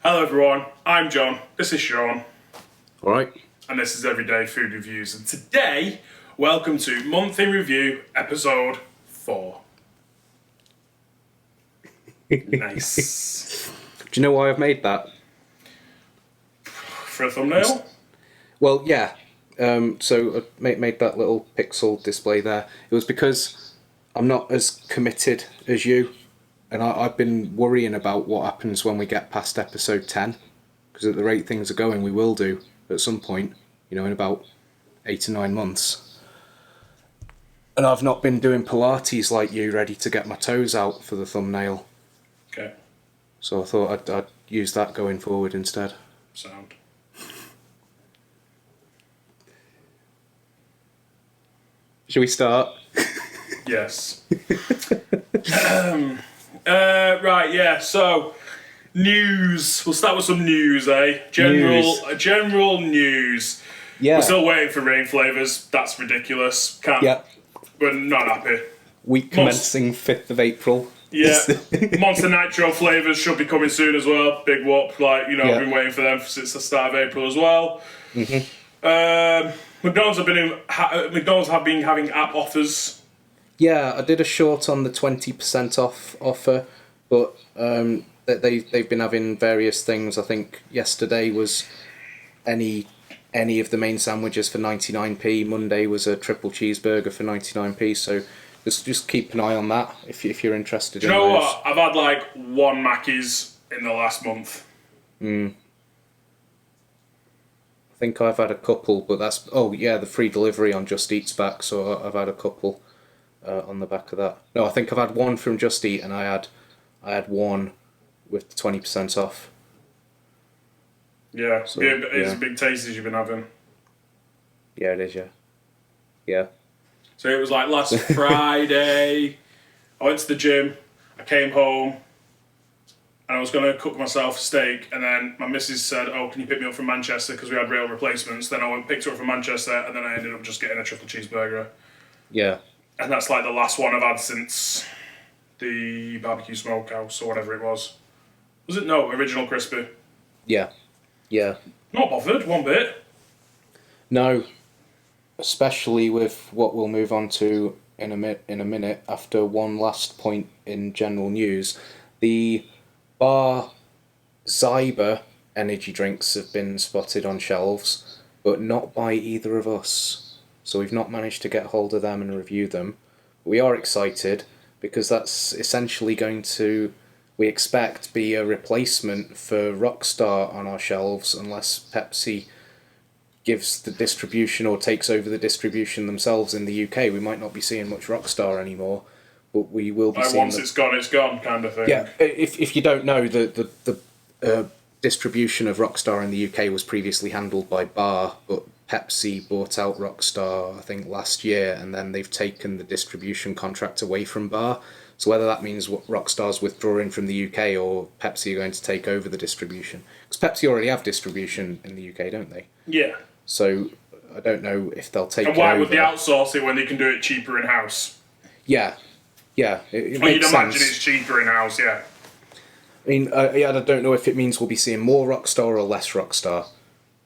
Hello everyone, I'm John, this is Sean, Alright. and this is Everyday Food Reviews. And today, welcome to Month in Review, Episode 4. Nice. Do you know why I've made that? For a thumbnail? Well, yeah. So I made that little pixel display there. It was because I'm not as committed as you, and I've been worrying about what happens when we get past episode 10. Because at the rate things are going, we will do at some point, in about 8 or 9 months. And I've not been doing Pilates like you, ready to get my toes out for the thumbnail. Okay. So I thought I'd use that going forward instead. Sound. Shall we start? Yes. Right, yeah, so, news. We'll start with some news, eh? General news. Yeah. We're still waiting for rain flavours. That's ridiculous. Yeah. We're not happy. Week commencing 5th of April. Yeah. Monster Nitro flavours should be coming soon as well. Big whoop. I've been waiting for them since the start of April as well. Mm-hmm. McDonald's have been having app offers. Yeah, I did a short on the 20% off offer, but they've been having various things. I think yesterday was any of the main sandwiches for 99p. Monday was a triple cheeseburger for 99p. So just keep an eye on that if you're interested. Do you know what? I've had one Mackey's in the last month. I think I've had a couple, but that's the free delivery on Just Eat's back. So I've had a couple. On the back of that. No, I think I've had one from Just Eat, and I had one with the 20% off. Yeah, so, it's a big taste as you've been having. Yeah, it is, yeah. So it was last Friday, I went to the gym, I came home, and I was going to cook myself a steak, and then my missus said, oh, can you pick me up from Manchester, because we had rail replacements. Then I went and picked her up from Manchester, and then I ended up just getting a triple cheeseburger. Yeah. And that's the last one I've had since the barbecue smokehouse or whatever it was. Was it? No, Original Crispy. Yeah. Not bothered, one bit. No. Especially with what we'll move on to in a minute after one last point in general news. The bar Zyba energy drinks have been spotted on shelves, but not by either of us. So we've not managed to get hold of them and review them. We are excited because that's essentially going to, we expect, be a replacement for Rockstar on our shelves unless Pepsi gives the distribution or takes over the distribution themselves in the UK. We might not be seeing much Rockstar anymore, but we will be seeing... Once it's gone kind of thing. Yeah, if you don't know, the distribution of Rockstar in the UK was previously handled by Bar, but Pepsi bought out Rockstar, I think, last year, and then they've taken the distribution contract away from Bar. So whether that means Rockstar's withdrawing from the UK or Pepsi are going to take over the distribution. Because Pepsi already have distribution in the UK, don't they? Yeah. So I don't know if they'll take it over. And why would they outsource it when they can do it cheaper in-house? Yeah. It makes you'd sense. imagine it's cheaper in-house, yeah. I mean, I don't know if it means we'll be seeing more Rockstar or less Rockstar.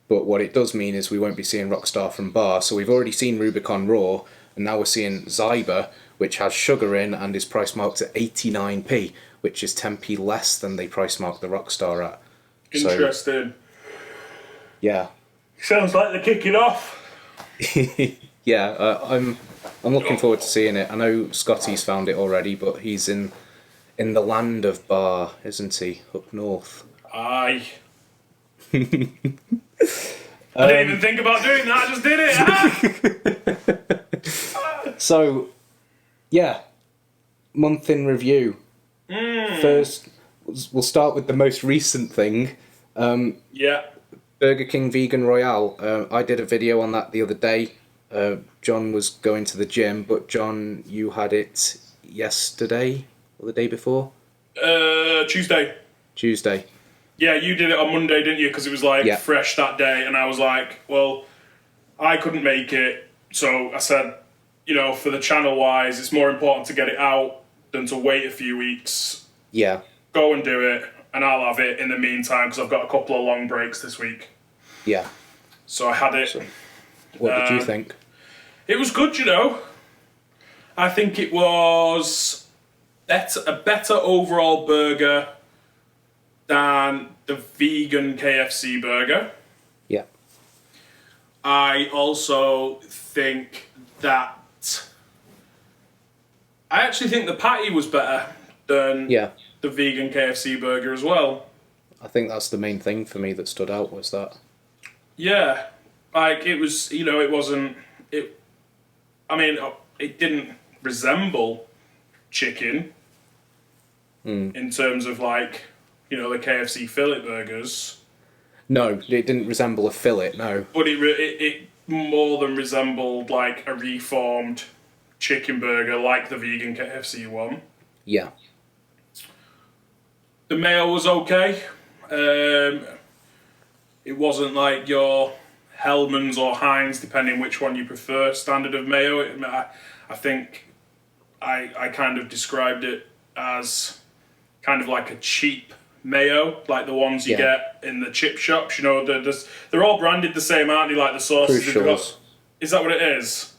But what it does mean is we won't be seeing Rockstar from Bar. So we've already seen Rubicon Raw, and now we're seeing Zyba, which has sugar in and is price marked at 89p, which is 10p less than they price marked the Rockstar at. Interesting. So, yeah. Sounds like they're kicking off. Yeah, I'm looking forward to seeing it. I know Scotty's found it already, but he's in the land of Bar, isn't he? Up north. Aye. I didn't even think about doing that, I just did it! So, yeah, month in review. First, we'll start with the most recent thing. Yeah. Burger King Vegan Royale. I did a video on that the other day. John was going to the gym, but John, you had it yesterday or the day before? Tuesday. Yeah, you did it on Monday, didn't you? Because it was fresh that day, and I was like, well, I couldn't make it, so I said, for the channel-wise, it's more important to get it out than to wait a few weeks. Yeah. Go and do it. and I'll have it in the meantime because I've got a couple of long breaks this week. Yeah. So I had it. So, what did you think? It was good, you know. I think it was a better overall burger than the vegan KFC burger. Yeah. I also think that... I actually think the patty was better than the vegan KFC burger as well. I think that's the main thing for me that stood out was that. Yeah. Like, it was, you know, it wasn't... it didn't resemble chicken in terms of, like, you know, the KFC fillet burgers. No, it didn't resemble a fillet, no. But it more than resembled, like, a reformed chicken burger like the vegan KFC one. Yeah. The mayo was okay. It wasn't like your Hellmann's or Heinz, depending which one you prefer, standard of mayo. I think I kind of described it as kind of like a cheap mayo, like the ones you get in the chip shops. You know, they're all branded the same, aren't they? Like the sauces. Crucials. Is that what it is?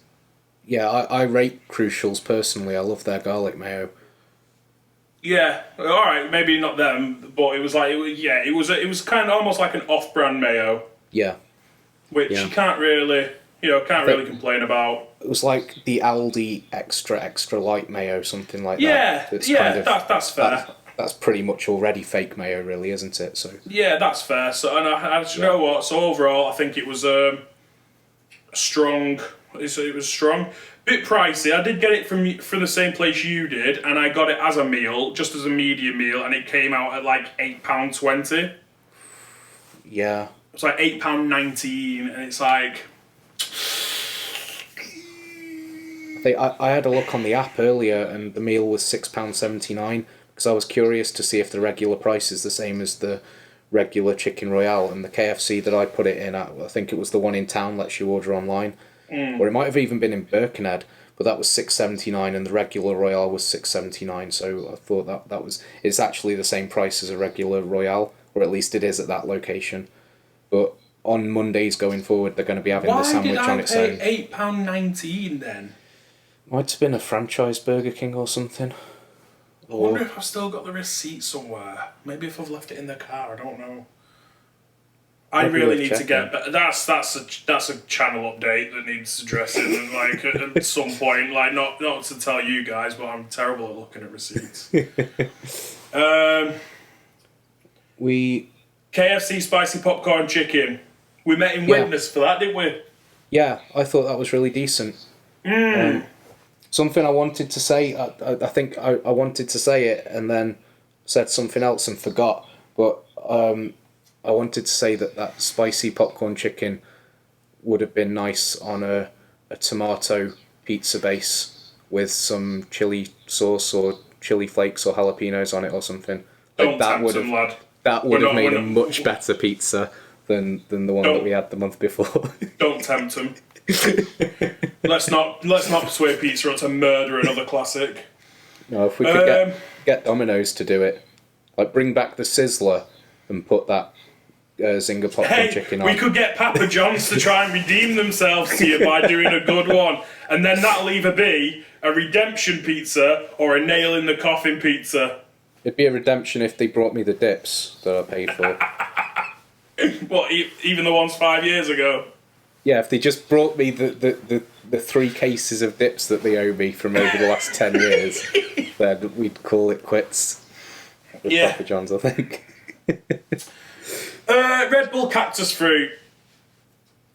Yeah, I rate Crucials personally. I love their garlic mayo. Yeah, all right, maybe not them, but it was like it was kind of almost like an off-brand mayo. Yeah. Which you can't really complain about. It was like the Aldi extra light mayo, something like that. Yeah, that's fair. That's pretty much already fake mayo, really, isn't it? So yeah, that's fair. So, and you know what? So overall, I think it was strong. It was strong. Bit pricey. I did get it from the same place you did, and I got it as a meal, just as a medium meal, and it came out at like £8.20. Yeah. It's like £8.19, and it's like... I had a look on the app earlier, and the meal was £6.79, because I was curious to see if the regular price is the same as the regular Chicken Royale, and the KFC that I put it in at, I think it was the one in town, lets you order online, or it might have even been in Birkenhead, but that was £6.79, and the regular Royale was £6.79, so I thought that was... It's actually the same price as a regular Royale, or at least it is at that location. But on Mondays going forward, they're going to be having the sandwich on its own. Why did I pay £8.19 then? Might have been a franchise Burger King or something. I wonder if I've still got the receipt somewhere. Maybe if I've left it in the car, I don't know. I really need to get... But that's a channel update that needs addressing, and like at some point, like not to tell you guys, but I'm terrible at looking at receipts. KFC spicy popcorn chicken. We met in Witness for that, didn't we? Yeah, I thought that was really decent. Something I wanted to say, I think I wanted to say it and then said something else and forgot, but I wanted to say that spicy popcorn chicken would have been nice on a tomato pizza base with some chili sauce or chili flakes or jalapenos on it or something. Don't tempt them, lad. That would have made a much better pizza than the one that we had the month before. Don't tempt them. Let's not persuade Pizza Hut to murder another classic. No, if we could get Domino's to do it, like bring back the Sizzler and put that Zinger popcorn chicken on. We could get Papa John's to try and redeem themselves to you by doing a good one, and then that'll either be a redemption pizza or a nail in the coffin pizza. It'd be a redemption if they brought me the dips that I paid for. What, even the ones 5 years ago? Yeah, if they just brought me the 3 cases of dips that they owe me from over the last 10 years, then we'd call it quits with Papa John's, I think. Red Bull Cactus Fruit.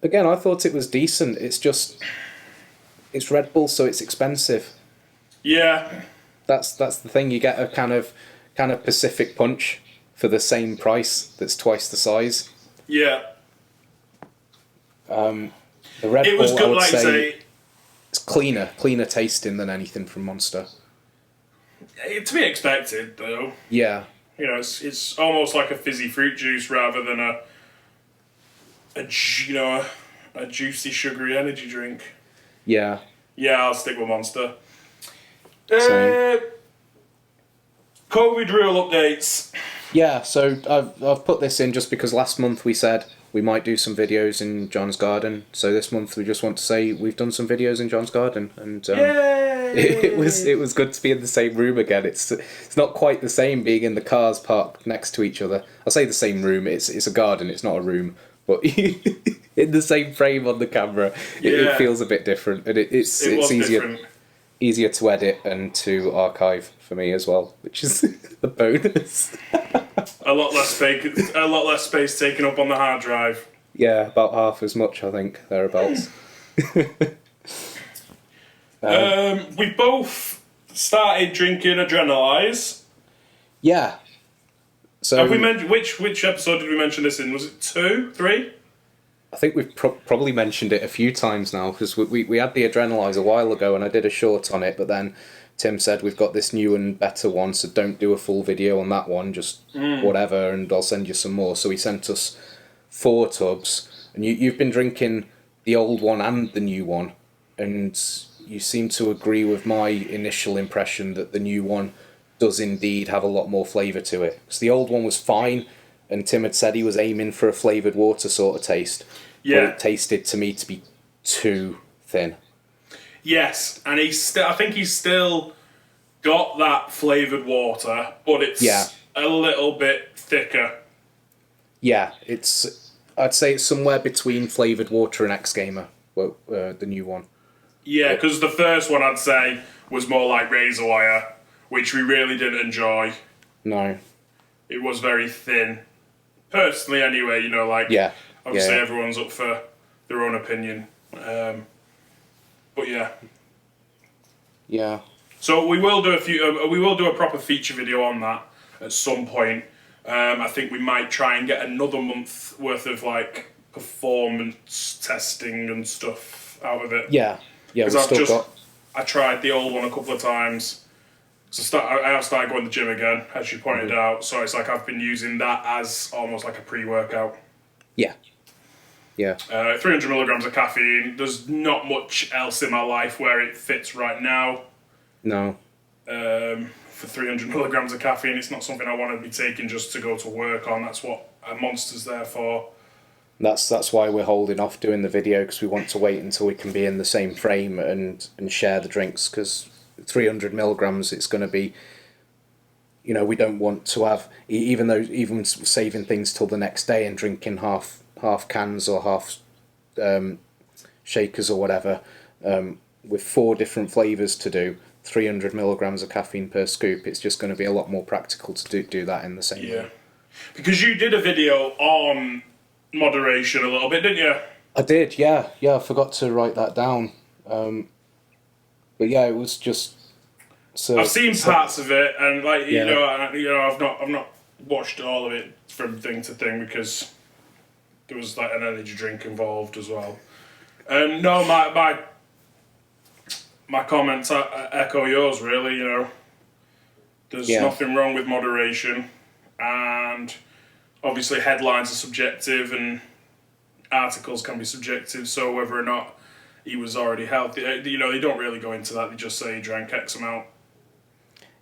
Again, I thought it was decent. It's just... It's Red Bull, so it's expensive. Yeah. That's the thing. You get a kind of Pacific Punch for the same price that's twice the size. Yeah. The Red Bull, was good, I would like say, it's cleaner tasting than anything from Monster. To be expected, though. Yeah. You know, it's almost like a fizzy fruit juice rather than a juicy, sugary energy drink. Yeah. Yeah, I'll stick with Monster. Same. COVID rule updates. Yeah, so I've put this in just because last month we said we might do some videos in John's garden. So this month we just want to say we've done some videos in John's garden, and Yay! it was good to be in the same room again. It's not quite the same being in the cars parked next to each other. I say the same room. It's a garden. It's not a room, but in the same frame on the camera, it feels a bit different, and it's easier to edit and to archive for me as well, which is a bonus. A lot less space taken up on the hard drive. Yeah, about half as much, I think, thereabouts. We both started drinking Adrenalize. Yeah. So have we mentioned which episode did we mention this in? Was it 2, 3? I think we've probably mentioned it a few times now, because we had the Adrenalize a while ago and I did a short on it, but then Tim said we've got this new and better one, so don't do a full video on that one, just whatever, and I'll send you some more. So he sent us 4 tubs, and you've been drinking the old one and the new one, and you seem to agree with my initial impression that the new one does indeed have a lot more flavour to it. Because the old one was fine, and Tim had said he was aiming for a flavoured water sort of taste. Yeah. But it tasted to me to be too thin. Yes, and I think he's still got that flavoured water, but it's a little bit thicker. Yeah, I'd say it's somewhere between flavoured water and X Gamer, the new one. Yeah, because the first one I'd say was more like razor wire, which we really didn't enjoy. No. It was very thin. Personally, anyway, you know, like, obviously everyone's up for their own opinion. But yeah. Yeah. So we will do a proper feature video on that at some point. I think we might try and get another month worth of like performance testing and stuff out of it. Yeah. Yeah, I tried the old one a couple of times. So I have started going to the gym again, as you pointed out. So it's like I've been using that as almost like a pre-workout. Yeah. Yeah. 300 milligrams of caffeine. There's not much else in my life where it fits right now. No. For 300 milligrams of caffeine, it's not something I want to be taking just to go to work on. That's what a Monster's there for. That's why we're holding off doing the video, because we want to wait until we can be in the same frame and share the drinks, because 300 milligrams, it's going to be, you know, we don't want to have, even saving things till the next day and drinking half cans or half shakers or whatever, with 4 different flavours to do, 300 milligrams of caffeine per scoop, it's just going to be a lot more practical to do that in the same way. Because you did a video on moderation a little bit, didn't you? I did, yeah. I forgot to write that down. But yeah, it was just. I've seen parts of it, and like you know, I've not watched all of it from thing to thing because there was like an energy drink involved as well. And no, my comments echo yours. Really, you know, there's nothing wrong with moderation, and obviously headlines are subjective and articles can be subjective. So whether or not he was already healthy, you know, they don't really go into that. They just say he drank X amount.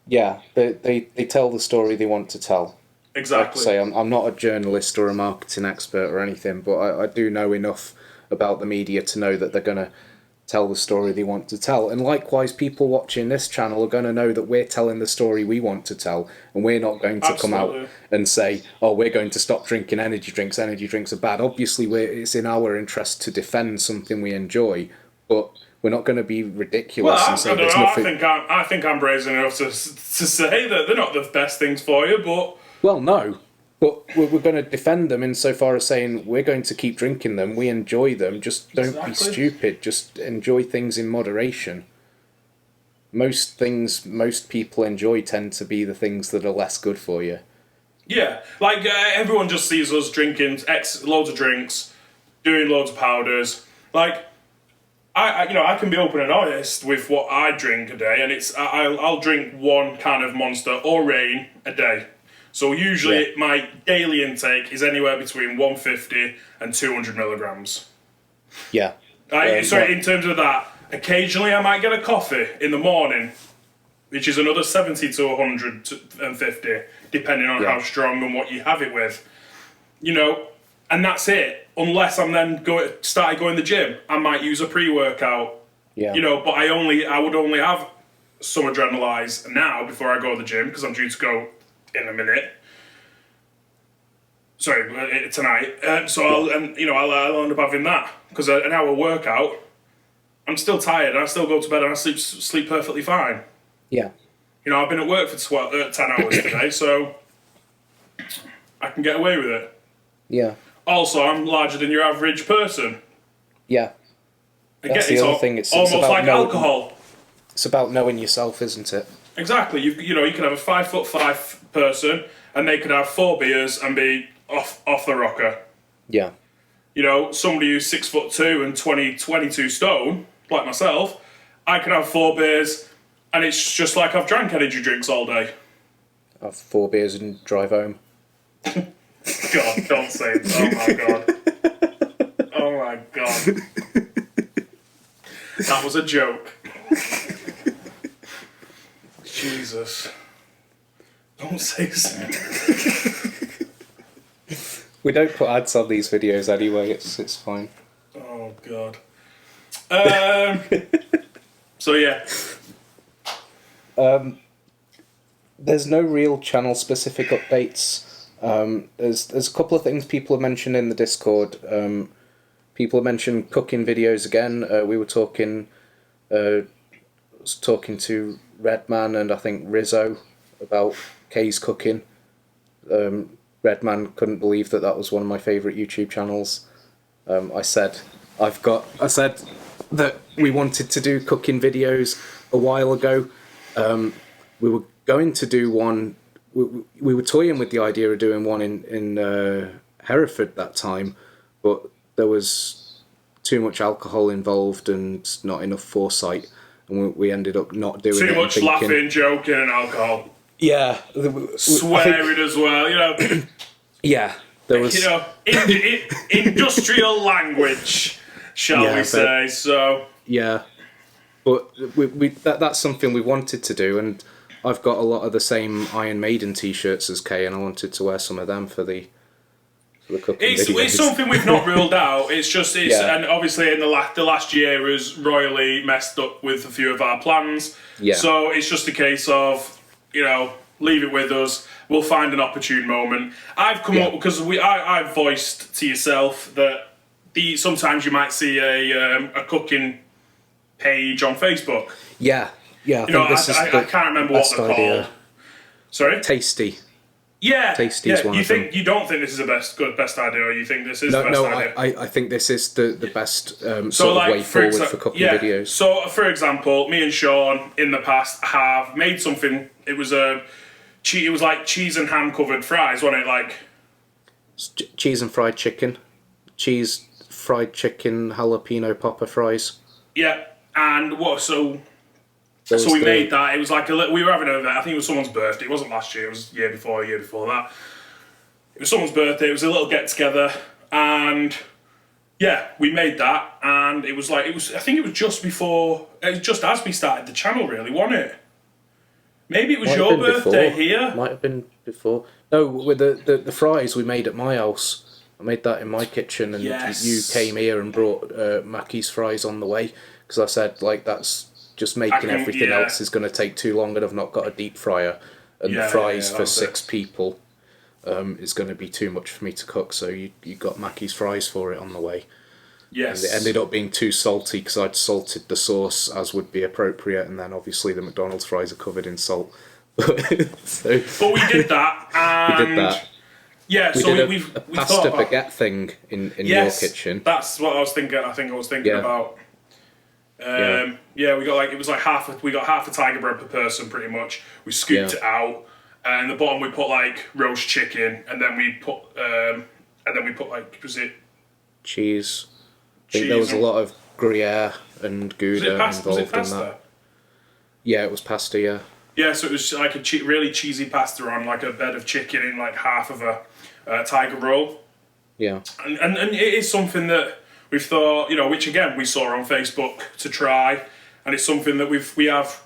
Yeah, they tell the story they want to tell. Exactly. Like I say, I'm not a journalist or a marketing expert or anything, but I do know enough about the media to know that they're going to tell the story they want to tell. And likewise, people watching this channel are going to know that we're telling the story we want to tell, and we're not going to come out and say, oh, we're going to stop drinking energy drinks are bad. Obviously, it's in our interest to defend something we enjoy, but we're not going to be ridiculous and say there's nothing. I think I'm brazen enough to say that they're not the best things for you, but... Well, no. But we're going to defend them insofar as saying we're going to keep drinking them, we enjoy them, just don't be stupid, just enjoy things in moderation. Most things most people enjoy tend to be the things that are less good for you. Yeah, like everyone just sees us drinking loads of drinks, doing loads of powders. Like, I can be open and honest with what I drink a day, and I'll drink 1 can of Monster or Reign a day. So usually my daily intake is anywhere between 150 and 200 milligrams. Yeah. In terms of that, occasionally I might get a coffee in the morning. which is another 70 to 150, depending on how strong and what you have it with. You know, and that's it. Unless I'm then started going to the gym, I might use a pre-workout. Yeah. You know, but I would only have some Adrenalize now before I go to the gym because I'm due to go in a minute. Sorry, tonight. I'll end up having that because an hour workout, I'm still tired and I still go to bed and I sleep perfectly fine. Yeah. You know, I've been at work for 10 hours today, so I can get away with it. Yeah. Also, I'm larger than your average person. Yeah. That's the other thing. It's almost about like alcohol. It's about knowing yourself, isn't it? Exactly. You can have a 5'5" person, and they could have 4 beers and be off the rocker. Yeah. You know, somebody who's 6'2" and 22 stone, like myself, I can have 4 beers, and it's just like I've drank energy drinks all day. Have 4 beers and drive home. God, don't say it. Oh my god. Oh my god. That was a joke. Jesus. Don't say so. We don't put ads on these videos anyway, it's fine. Oh god. So yeah. There's no real channel specific updates. There's a couple of things people have mentioned in the Discord. People have mentioned cooking videos again. We were talking to Redman and I think Rizzo about Kay's cooking. Redman couldn't believe that was one of my favourite YouTube channels. I said that we wanted to do cooking videos a while ago. We were going to do one. We were toying with the idea of doing one in Hereford that time, but there was too much alcohol involved and not enough foresight, and we ended up not doing it. Too much laughing, joking, and alcohol. Yeah, swearing as well. You know. Yeah, there was. You know, industrial language, shall we say? So. Yeah, but that's something we wanted to do, and I've got a lot of the same Iron Maiden t-shirts as Kay, and I wanted to wear some of them for the cooking videos. It's something we've not ruled out. It's just and obviously in the last year was royally messed up with a few of our plans. Yeah. So it's just a case of, you know, leave it with us. We'll find an opportune moment. I've come up because I've voiced to yourself that sometimes you might see a cooking page on Facebook. Yeah. Yeah, I can't remember what they're called. Sorry? Tasty. Yeah. Tasty's one of them. You don't think this is the best idea, or you think this is the best idea? No, I think this is the best sort of way forward for cooking videos. So, for example, me and Sean in the past have made something. It was like cheese and ham covered fries, wasn't it? Like cheese and fried chicken, cheese fried chicken jalapeno popper fries. Yeah, and what so. So we made that. It was like we were having a. I think it was someone's birthday. It wasn't last year. It was the year before that. It was someone's birthday. It was a little get together, and yeah, we made that. And it was like I think it was just before. It was just as we started the channel, really, wasn't it? Maybe it was your birthday here. Might have been before. No, with the fries we made at my house. I made that in my kitchen, and you came here and brought Mackey's fries on the way because I said that's. Just making everything else is going to take too long, and I've not got a deep fryer, and the fries for 6 people is going to be too much for me to cook. So you got Mackey's fries for it on the way. Yes. And it ended up being too salty because I'd salted the sauce as would be appropriate, and then obviously the McDonald's fries are covered in salt. But we did that. And we did that. Yeah, we did a pasta baguette thing in your kitchen. That's what I was thinking. I think I was thinking about. We got half a tiger bread per person pretty much. We scooped it out, and at the bottom we put like roast chicken, and then we put like was it cheese? I think there was a lot of Gruyere and Gouda involved in that. Yeah, it was pasta. Yeah. Yeah, so it was like a really cheesy pasta on like a bed of chicken in like half of a tiger roll. Yeah. And it is something that. We've thought, which again we saw on Facebook to try, and it's something that we have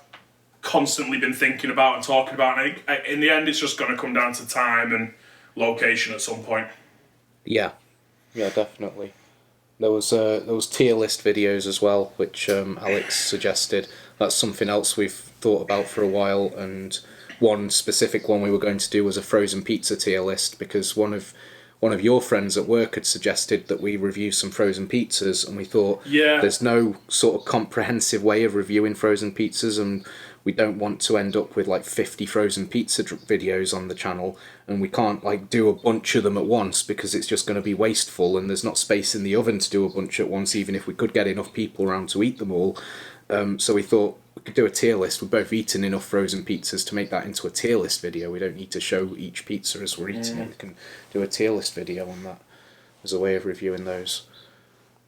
constantly been thinking about and talking about. And in the end, it's just going to come down to time and location at some point. Yeah, definitely. There was tier list videos as well, which Alex suggested. That's something else we've thought about for a while, and one specific one we were going to do was a frozen pizza tier list, because one of your friends at work had suggested that we review some frozen pizzas, and we thought there's no sort of comprehensive way of reviewing frozen pizzas, and we don't want to end up with like 50 frozen pizza videos on the channel, and we can't like do a bunch of them at once because it's just going to be wasteful, and there's not space in the oven to do a bunch at once, even if we could get enough people around to eat them all. So we thought we could do a tier list. We've both eaten enough frozen pizzas to make that into a tier list video. We don't need to show each pizza as we're eating it. We can do a tier list video on that as a way of reviewing those.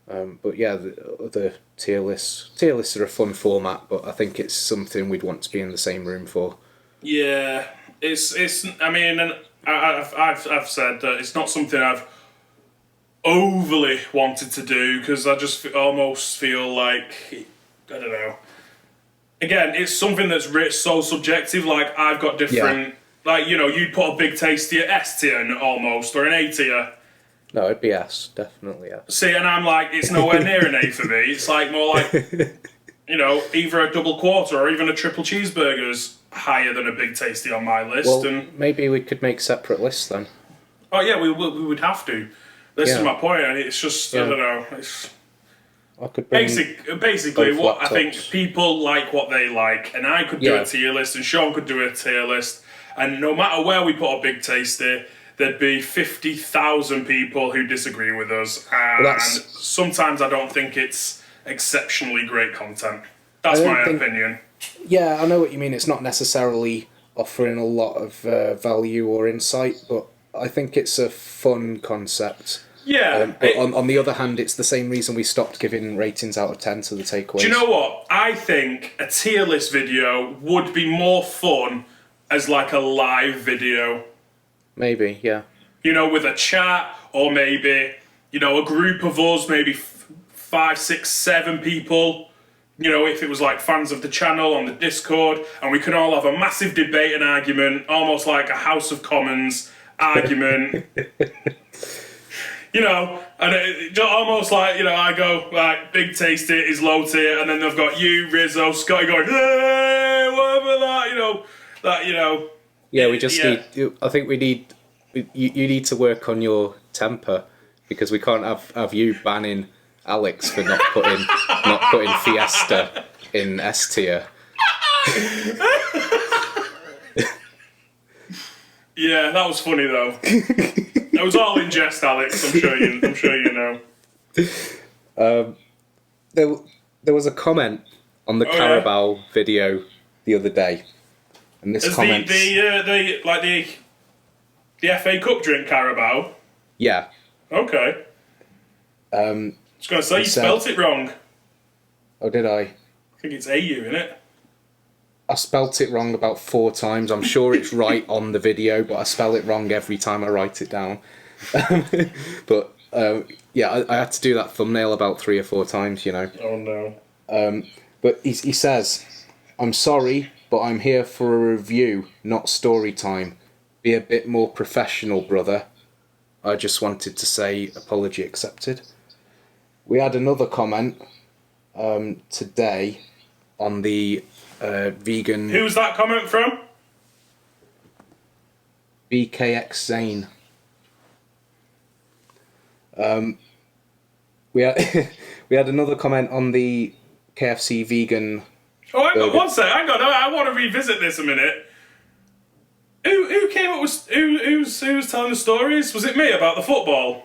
But yeah, the tier lists are a fun format, but I think it's something we'd want to be in the same room for. Yeah, it's. I mean, and I've said that it's not something I've overly wanted to do, because I just almost feel like, I don't know. Again, it's something that's so subjective. Like, I've got different. Like, you know, you'd put a big tasty at S tier almost, or an A tier. No, it'd be S, definitely S. See, and I'm like, it's nowhere near an A for me. It's like more like, you know, either a double quarter or even a triple cheeseburger's higher than a big tasty on my list. Well, and maybe we could make separate lists then. Oh yeah, we would have to. This is my point, and it's just I don't know. It's I could bring basically what I think people like what they like, and I could do a tier list, and Sean could do a tier list, and no matter where we put a big tasty, there'd be 50,000 people who disagree with us, and sometimes I don't think it's exceptionally great content. That's my opinion. Yeah, I know what you mean. It's not necessarily offering a lot of value or insight, but I think it's a fun concept. Yeah. But on the other hand, it's the same reason we stopped giving ratings out of 10 to the takeaways. Do you know what? I think a tier list video would be more fun as like a live video. Maybe, yeah. You know, with a chat, or maybe, you know, a group of us, maybe 5, 6, 7 people. You know, if it was like fans of the channel on the Discord, and we could all have a massive debate and argument, almost like a House of Commons argument. You know, and it almost like, you know, I go, like, big tasty is low tier, and then they've got you, Rizzo, Scotty going, hey, whatever that, you know. Yeah, we just need, I think we need, you need to work on your temper, because we can't have you banning Alex for not putting Fiesta in S tier. Yeah, that was funny though. It was all in jest, Alex. I'm sure you know. There was a comment on the Carabao video the other day, and this comment the FA Cup drink Carabao. Yeah. Okay. I was going to say you spelt it wrong. Oh, did I? I think it's AU, isn't it? I spelt it wrong about 4 times. I'm sure it's right on the video, but I spell it wrong every time I write it down. But yeah, I had to do that thumbnail about 3 or 4 times, you know. Oh no. But he says, "I'm sorry, but I'm here for a review, not story time. Be a bit more professional, brother. I just wanted to say apology accepted." We had another comment today on the vegan... Who's that comment from? BKX Zane. We had another comment on the KFC vegan... Oh, hang on, one sec, hang on, I want to revisit this a minute. Who came up with... Who was telling the stories? Was it me about the football?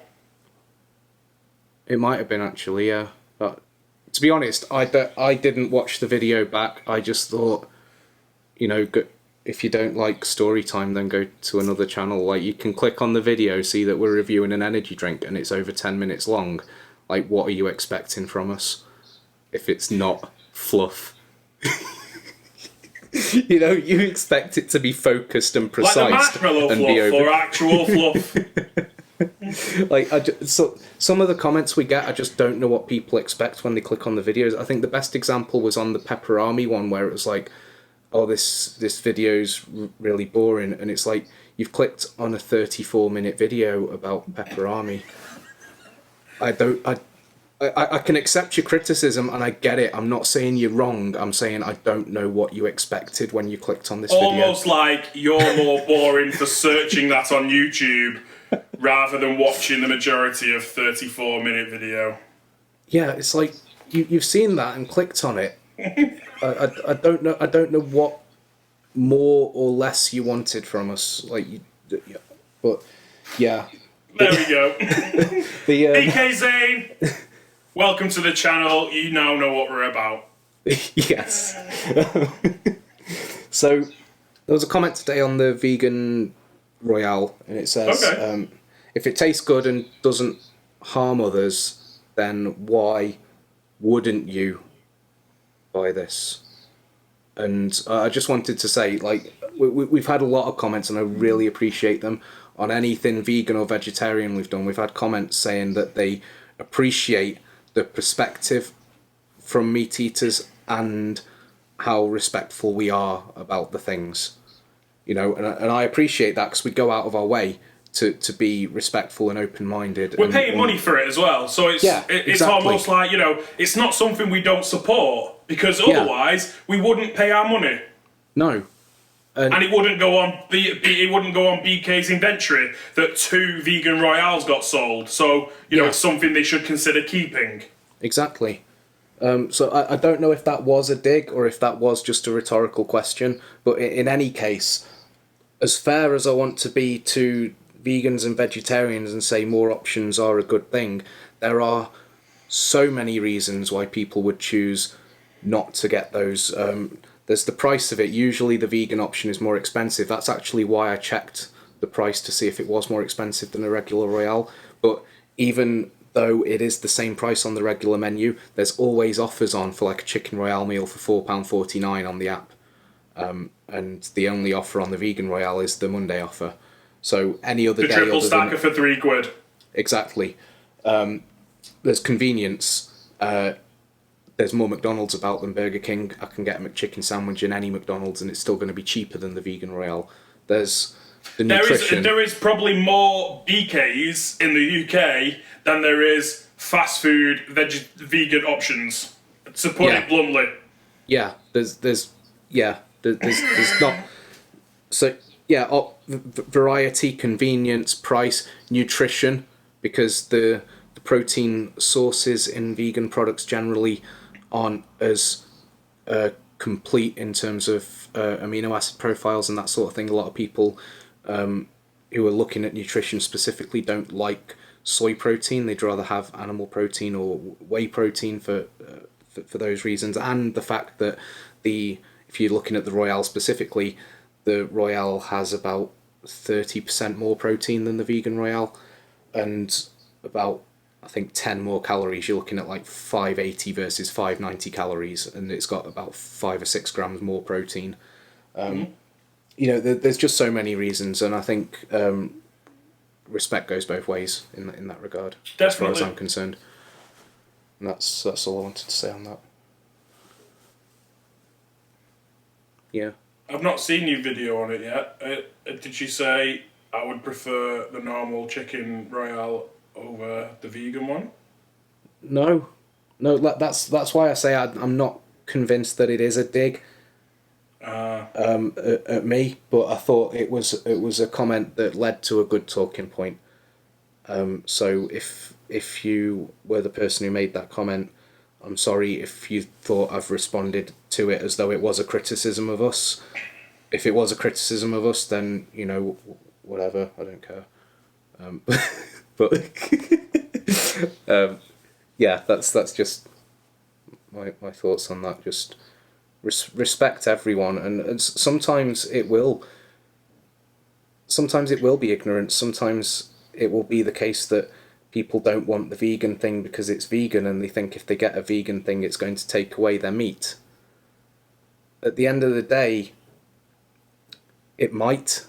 It might have been, actually, yeah. But to be honest, I didn't watch the video back. I just thought, you know, if you don't like story time, then go to another channel. Like, you can click on the video, see that we're reviewing an energy drink, and it's over 10 minutes long. Like, what are you expecting from us if it's not fluff? You know, you expect it to be focused and precise. Like the marshmallow and fluff or actual fluff? Like, so some of the comments we get, I just don't know what people expect when they click on the videos. I think the best example was on the Pepperami one, where it was like, oh, this video's really boring, and it's like you've clicked on a 34-minute video about pepperami. I can accept your criticism and I get it. I'm not saying you're wrong. I'm saying I don't know what you expected when you clicked on this video. Almost like you're more boring for searching that on YouTube rather than watching the majority of 34-minute video. Yeah, it's like you've seen that and clicked on it. I don't know. I don't know what more or less you wanted from us. But yeah. There we go. BK Zane, welcome to the channel. You now know what we're about. Yes. So there was a comment today on the vegan Royale, and it says, Okay. if it tastes good and doesn't harm others, then why wouldn't you buy this? And I just wanted to say, like, we've had a lot of comments, and I really appreciate them on anything vegan or vegetarian we've done. We've had comments saying that they appreciate the perspective from meat eaters and how respectful we are about the things, you know, and I appreciate that, because we go out of our way to be respectful and open-minded. We're paying money for it as well, so it's exactly. almost like, you know, it's not something we don't support, because otherwise we wouldn't pay our money. No. And it wouldn't go on. It wouldn't go on BK's inventory that 2 vegan Royales got sold. So you know, it's something they should consider keeping. Exactly. So I don't know if that was a dig or if that was just a rhetorical question. But in any case, as fair as I want to be to vegans and vegetarians and say more options are a good thing, there are so many reasons why people would choose not to get those. There's the price of it. Usually the vegan option is more expensive. That's actually why I checked the price to see if it was more expensive than a regular Royale. But even though it is the same price on the regular menu, there's always offers on for like a chicken Royale meal for £4.49 on the app. And the only offer on the vegan Royale is the Monday offer. So any other day... The triple stacker for £3. Exactly. There's convenience. There's more McDonald's about than Burger King. I can get a McChicken sandwich in any McDonald's and it's still going to be cheaper than the vegan Royale. There's the nutrition. There is probably more BKs in the UK than there is fast food vegan options, to put it bluntly. Yeah, there's not... So, yeah, variety, convenience, price, nutrition, because the protein sources in vegan products generally aren't as complete in terms of amino acid profiles and that sort of thing. A lot of people who are looking at nutrition specifically don't like soy protein. They'd rather have animal protein or whey protein for those reasons. And the fact that if you're looking at the Royale specifically, the Royale has about 30% more protein than the vegan Royale, and about, I think, 10 more calories. You're looking at like 580 versus 590 calories, and it's got about 5 or 6 grams more protein. You know, there's just so many reasons, and I think respect goes both ways in that regard. Definitely. As far as I'm concerned. And that's all I wanted to say on that. Yeah. I've not seen your video on it yet. Did she say I would prefer the normal chicken Royale over the vegan one? No, that's why I say I'm not convinced that it is a dig at me, but I thought it was a comment that led to a good talking point. So if you were the person who made that comment, I'm sorry if you thought I've responded to it as though it was a criticism of us. If it was a criticism of us, then, you know, whatever, I don't care. But yeah, that's just my thoughts on that. Just respect everyone, and sometimes it will be ignorance. Sometimes it will be the case that people don't want the vegan thing because it's vegan, and they think if they get a vegan thing, it's going to take away their meat. At the end of the day, it might.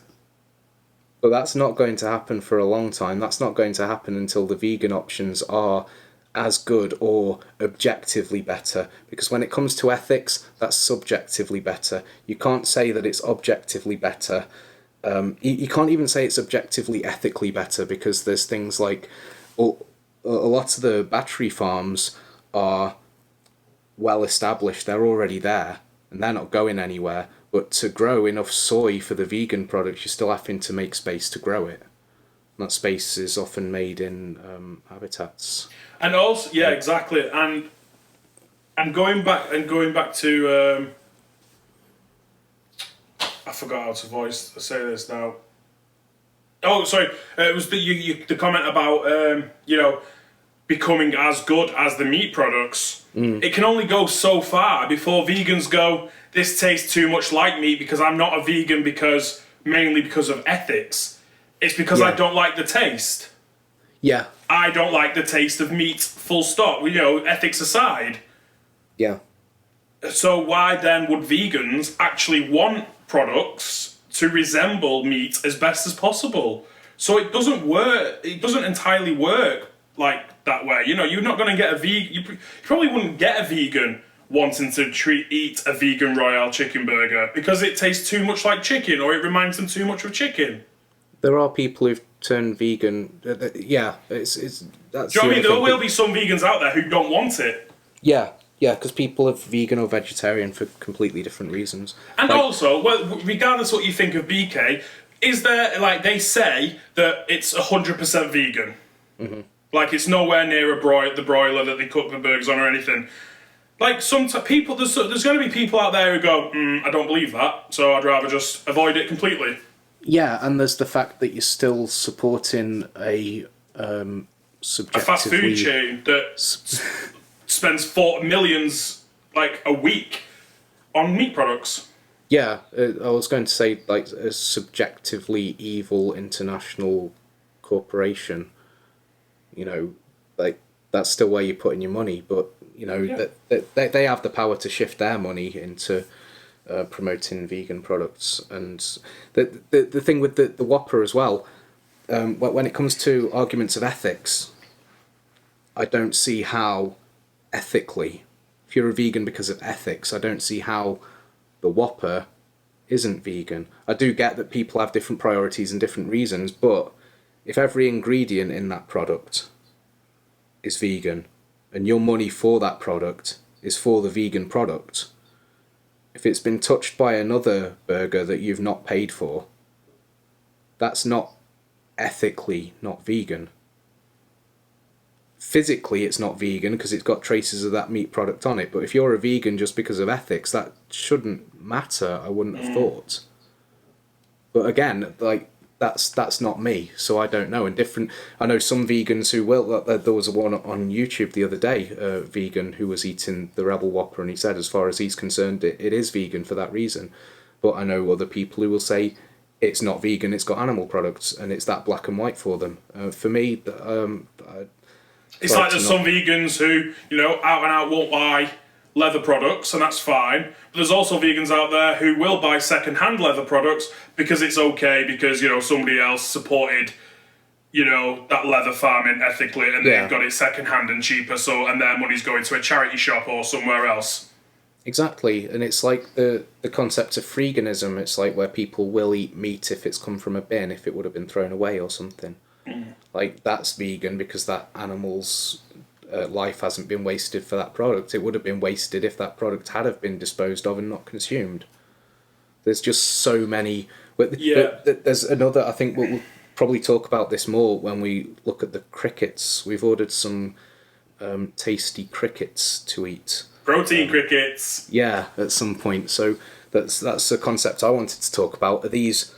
But that's not going to happen for a long time. That's not going to happen until the vegan options are as good or objectively better, because when it comes to ethics, that's subjectively better. You can't say that it's objectively better. You can't even say it's objectively ethically better, because there's things like a lot of the battery farms are well established. They're already there and they're not going anywhere. But to grow enough soy for the vegan products, you're still having to make space to grow it. And that space is often made in habitats. And also, yeah, exactly. And going back to I forgot how to say this now. Oh, sorry. It was the comment about becoming as good as the meat products. It can only go so far before vegans go, this tastes too much like meat because I'm not a vegan mainly because of ethics. It's because I don't like the taste. Yeah. I don't like the taste of meat, full stop. Ethics aside. Yeah. So why then would vegans actually want products to resemble meat as best as possible? So it doesn't work. It doesn't entirely work like that way. You're not going to get a vegan. You probably wouldn't get a vegan wanting to eat a vegan Royale chicken burger because it tastes too much like chicken, or it reminds them too much of chicken. There are people who've turned vegan. Yeah, it's that's. Do you know what I mean? There will be some vegans out there who don't want it. Yeah, because people are vegan or vegetarian for completely different reasons. And also, regardless what you think of BK, is there, they say that it's 100% vegan. Mm-hmm. Like, it's nowhere near the broiler that they cook the burgers on or anything. Like, some people, there's going to be people out there who go, I don't believe that, so I'd rather just avoid it completely. Yeah, and there's the fact that you're still supporting a subjectively... A fast food chain that spends millions, a week on meat products. Yeah, I was going to say, a subjectively evil international corporation. That's still where you're putting your money, but, they have the power to shift their money into... promoting vegan products. And the thing with the Whopper as well, when it comes to arguments of ethics, I don't see how ethically, if you're a vegan because of ethics, I don't see how the Whopper isn't vegan. I do get that people have different priorities and different reasons, but if every ingredient in that product is vegan and your money for that product is for the vegan product, if it's been touched by another burger that you've not paid for, that's not ethically not vegan. Physically, it's not vegan because it's got traces of that meat product on it. But if you're a vegan just because of ethics, that shouldn't matter, I wouldn't have thought. But again, that's not me, so I don't know. And I know some vegans who will. There was one on YouTube the other day, a vegan who was eating the Rebel Whopper, and he said, as far as he's concerned, it is vegan for that reason. But I know other people who will say it's not vegan, it's got animal products, and it's that black and white for them. For me, it's like there's some vegans who, out and out won't buy leather products, and that's fine. But there's also vegans out there who will buy second-hand leather products because it's okay, because, somebody else supported, that leather farming ethically, and they've got it second-hand and cheaper, and their money's going to a charity shop or somewhere else. Exactly, and it's like the concept of freeganism. It's like where people will eat meat if it's come from a bin, if it would have been thrown away or something. That's vegan because that animal's life hasn't been wasted for that product. It would have been wasted if that product had have been disposed of and not consumed. There's just so many... There's another... I think we'll probably talk about this more when we look at the crickets. We've ordered some tasty crickets to eat. Protein crickets! Yeah, at some point. So that's a concept I wanted to talk about. Are these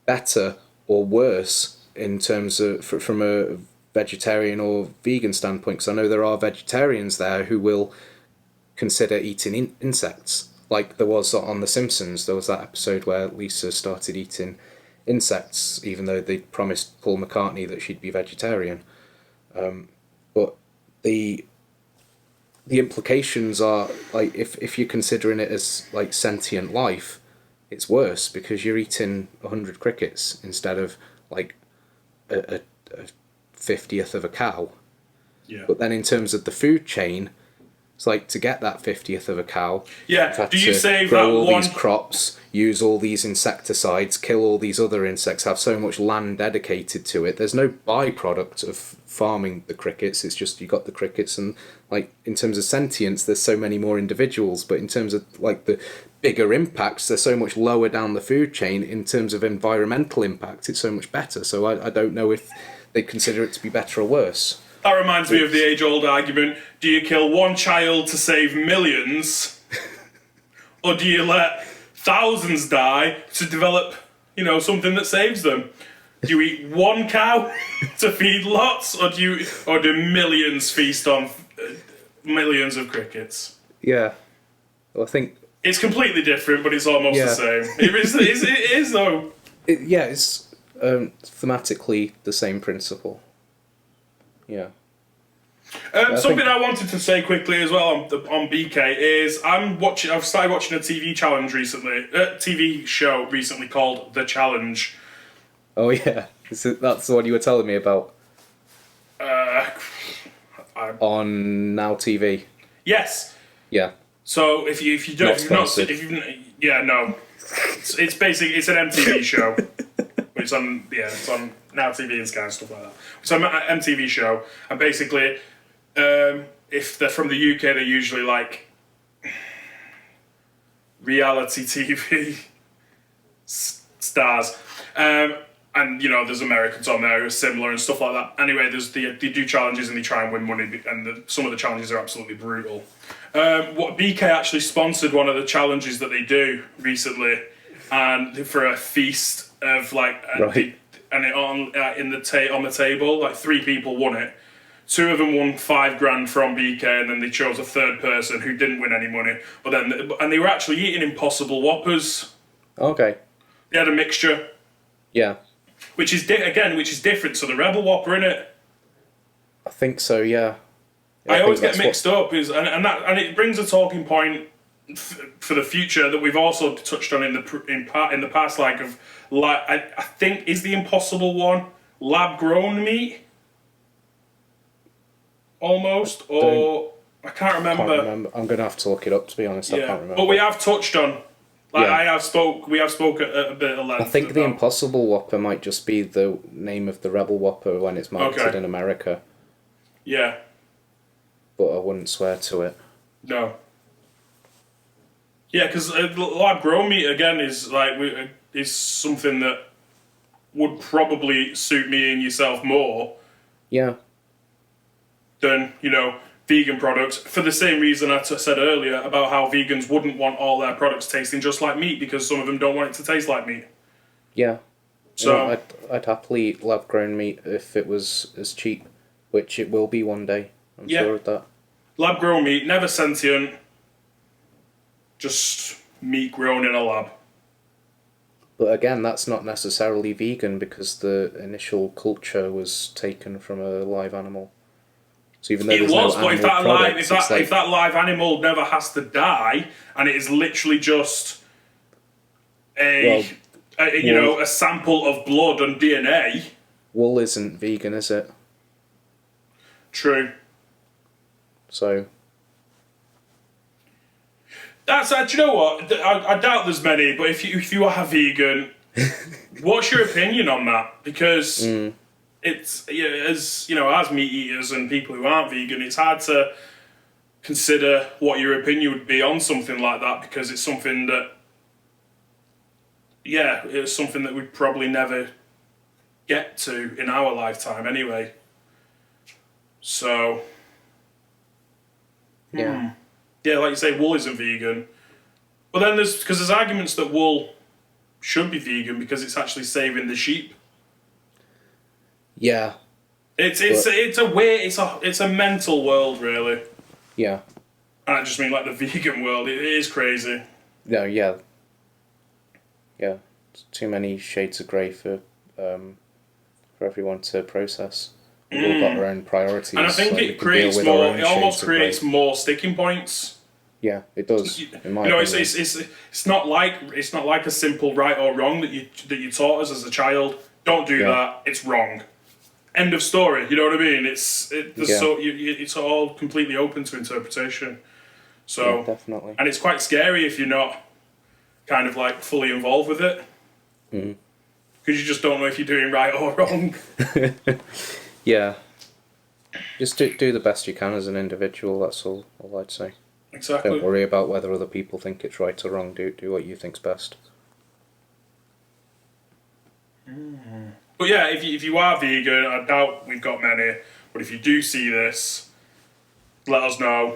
better or worse in terms of from a vegetarian or vegan standpoint? Because I know there are vegetarians there who will consider eating insects. Like there was on The Simpsons, there was that episode where Lisa started eating insects, even though they promised Paul McCartney that she'd be vegetarian. But the implications are, if you're considering it as sentient life, it's worse because you're eating 100 crickets instead of a 50th of a cow. Yeah. But then in terms of the food chain, it's like to get that 50th of a cow. Yeah. Do you save that grow all one? these crops, use all these insecticides, kill all these other insects, have so much land dedicated to it. There's no byproduct of farming the crickets. It's just you got the crickets, and like in terms of sentience, there's so many more individuals. But in terms of like the bigger impacts, they're so much lower down the food chain. In terms of environmental impact, it's so much better. So I don't know if they consider it to be better or worse. That reminds me of the age-old argument: do you kill one child to save millions, or do you let thousands die to develop, something that saves them? Do you eat one cow to feed lots, or do millions feast on millions of crickets? Yeah, well, I think it's completely different, but it's almost the same. It is though. It's thematically the same principle. Yeah. Something I wanted to say quickly as well on BK is I've started watching a TV show recently called The Challenge. Oh yeah, that's the one you were telling me about. On Now TV. Yes. Yeah. So if you've not, no, it's basically it's an MTV show. It's on Now TV and Sky and stuff like that. It's an MTV show, and basically, if they're from the UK, they're usually like reality TV stars, and there's Americans on there who are similar and stuff like that. Anyway, they do challenges and they try and win money, and some of the challenges are absolutely brutal. What BK actually sponsored one of the challenges that they do recently, and for a feast of like. Right. And it on the table, like 3 people won it. 2 of them won $5,000 from BK, and then they chose a third person who didn't win any money. And they were actually eating Impossible Whoppers. Okay. They had a mixture. Yeah. Which is different to the Rebel Whopper, innit? I think so. Yeah. I always get mixed up, and it brings a talking point for the future that we've also touched on in the past, I think is the Impossible one lab grown meat, almost, or I can't remember. I'm gonna have to look it up, to be honest. I can't remember. But we have touched on. We have spoke a bit of length. I think the Impossible Whopper might just be the name of the Rebel Whopper when it's marketed in America. Yeah. But I wouldn't swear to it. No. Yeah, because lab grown meat again is something that would probably suit me and yourself more. Yeah. Than vegan products, for the same reason I said earlier about how vegans wouldn't want all their products tasting just like meat because some of them don't want it to taste like meat. Yeah. So I'd happily eat lab grown meat if it was as cheap, which it will be one day. I'm sure of that. Lab grown meat, never sentient. Just meat grown in a lab. But again, that's not necessarily vegan because the initial culture was taken from a live animal. So even though it was, but if that live animal never has to die, and it is literally just a sample of blood and DNA. Wool isn't vegan, is it? True. So. Do you know what? I doubt there's many, but if you are vegan, what's your opinion on that? Because it's as meat eaters and people who aren't vegan, it's hard to consider what your opinion would be on something like that because it's something that it's something that we'd probably never get to in our lifetime anyway. So yeah, like you say, wool isn't vegan. But then there's arguments that wool should be vegan because it's actually saving the sheep. Yeah. It's a mental world, really. Yeah. And I just mean like the vegan world. It is crazy. No, yeah. Yeah. It's too many shades of grey for everyone to process. We've all got our own priorities. And I think it creates more. It almost creates more sticking points. Yeah, it does. In my opinion. It's not like a simple right or wrong that you taught us as a child. Don't do that. It's wrong. End of story. You know what I mean? There's Yeah. it's all completely open to interpretation. So Yeah, definitely. and it's quite scary if you're not kind of like fully involved with it, because you just don't know if you're doing right or wrong. Yeah. Just do the best you can as an individual. That's all I'd say. Exactly. Don't worry about whether other people think it's right or wrong. Do what you think's best. But yeah, if you are vegan, I doubt we've got many. But if you do see this, let us know.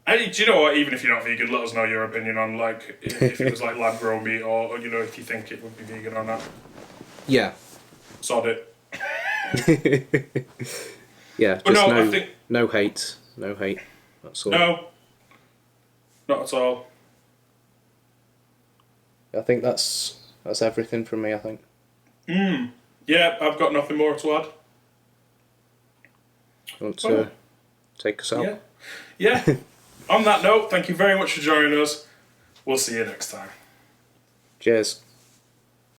And do you know what? Even if you're not vegan, let us know your opinion on like if it was like lab grown meat, or you know if you think it would be vegan or not. Yeah. Sod it. Yeah. But Just no, I think no hate. No hate. That's all. no, not at all. I think that's everything from me. I think. Yeah, I've got nothing more to add. Want to take us out? Yeah. Yeah. On that note, thank you very much for joining us. We'll see you next time. Cheers.